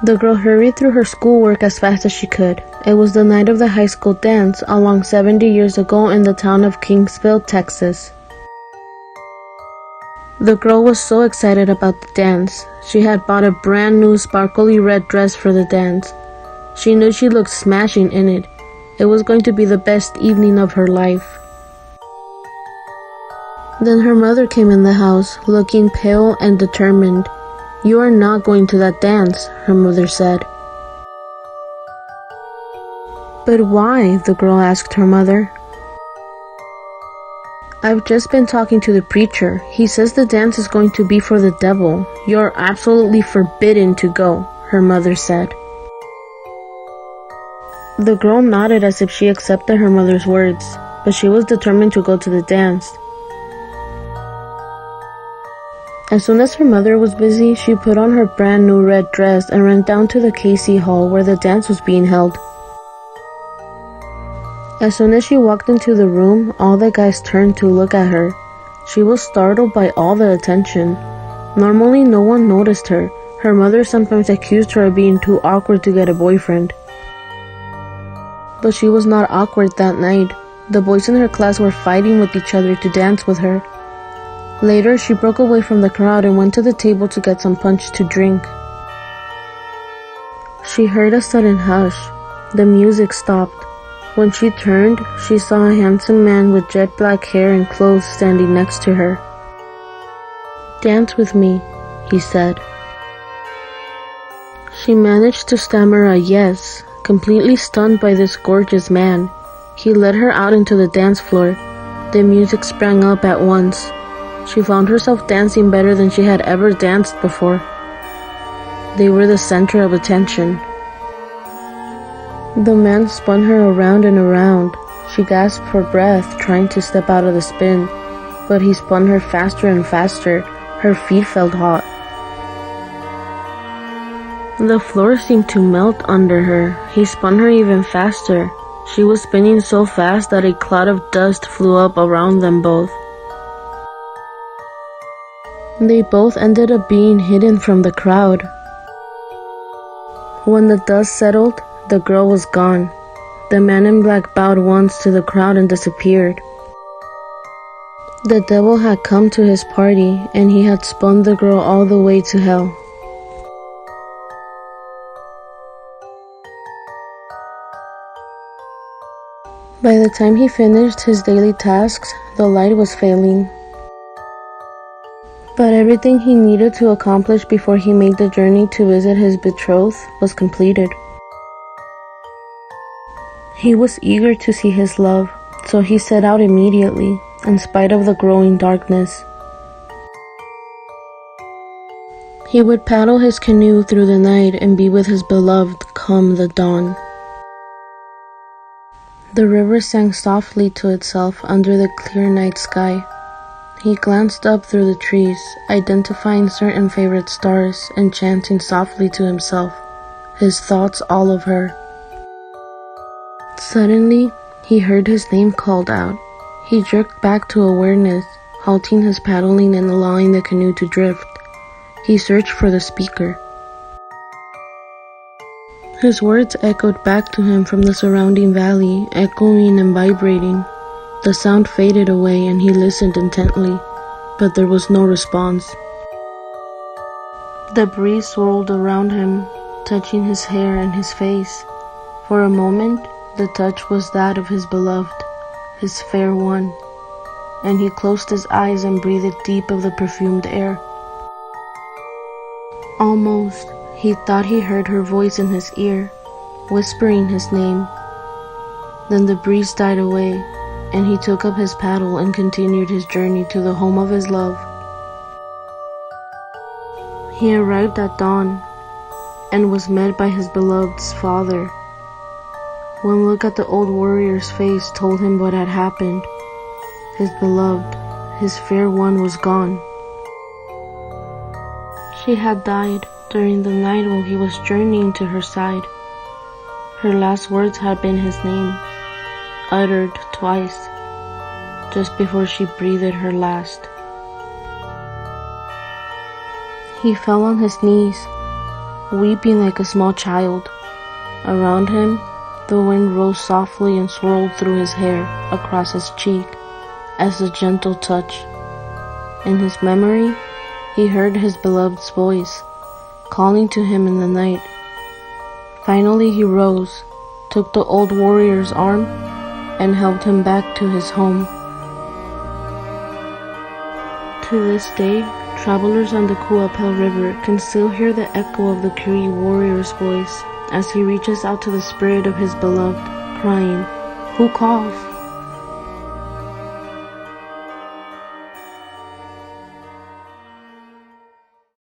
The girl hurried through her schoolwork as fast as she could. It was the night of the high school dance, along 70 years ago in the town of Kingsville, Texas. The girl was so excited about the dance. She had bought a brand new sparkly red dress for the dance. She knew she looked smashing in it. It was going to be the best evening of her life. Then her mother came in the house, looking pale and determined. "You are not going to that dance," her mother said. "But why?" the girl asked her mother. "I've just been talking to the preacher. He says the dance is going to be for the devil. You're absolutely forbidden to go," her mother said. The girl nodded as if she accepted her mother's words, but she was determined to go to the dance. As soon as her mother was busy, she put on her brand new red dress and ran down to the Casey Hall where the dance was being held. As soon as she walked into the room, all the guys turned to look at her. She was startled by all the attention. Normally, no one noticed her. Her mother sometimes accused her of being too awkward to get a boyfriend. But she was not awkward that night. The boys in her class were fighting with each other to dance with her. Later, she broke away from the crowd and went to the table to get some punch to drink. She heard a sudden hush. The music stopped. When she turned, she saw a handsome man with jet black hair and clothes standing next to her. "Dance with me," he said. She managed to stammer a yes, completely stunned by this gorgeous man. He led her out into the dance floor. The music sprang up at once. She found herself dancing better than she had ever danced before. They were the center of attention. The man spun her around and around. She gasped for breath, trying to step out of the spin, but he spun her faster and faster. Her feet felt hot. The floor seemed to melt under her. He spun her even faster. She was spinning so fast that a cloud of dust flew up around them both. They both ended up being hidden from the crowd. When the dust settled, the girl was gone. The man in black bowed once to the crowd and disappeared. The devil had come to his party, and he had spun the girl all the way to hell. By the time he finished his daily tasks, the light was failing. But everything he needed to accomplish before he made the journey to visit his betrothed was completed. He was eager to see his love, so he set out immediately, in spite of the growing darkness. He would paddle his canoe through the night and be with his beloved come the dawn. The river sang softly to itself under the clear night sky. He glanced up through the trees, identifying certain favorite stars and chanting softly to himself, his thoughts all of her. Suddenly, he heard his name called out. He jerked back to awareness, halting his paddling and allowing the canoe to drift. He searched for the speaker. His words echoed back to him from the surrounding valley, echoing and vibrating. The sound faded away and he listened intently, but there was no response. The breeze swirled around him, touching his hair and his face. For a moment, the touch was that of his beloved, his fair one, and he closed his eyes and breathed deep of the perfumed air. Almost, he thought he heard her voice in his ear, whispering his name. Then the breeze died away, and he took up his paddle and continued his journey to the home of his love. He arrived at dawn and was met by his beloved's father. One look at the old warrior's face told him what had happened. His beloved, his fair one, was gone. She had died during the night while he was journeying to her side. Her last words had been his name, uttered twice, just before she breathed her last. He fell on his knees. weeping like a small child. Around him, the wind rose softly and swirled through his hair across his cheek as a gentle touch. In his memory, he heard his beloved's voice, calling to him in the night. Finally he rose, took the old warrior's arm, and helped him back to his home. To this day, travelers on the Cuapel River can still hear the echo of the Cree warrior's voice as he reaches out to the spirit of his beloved, crying, "Who calls?"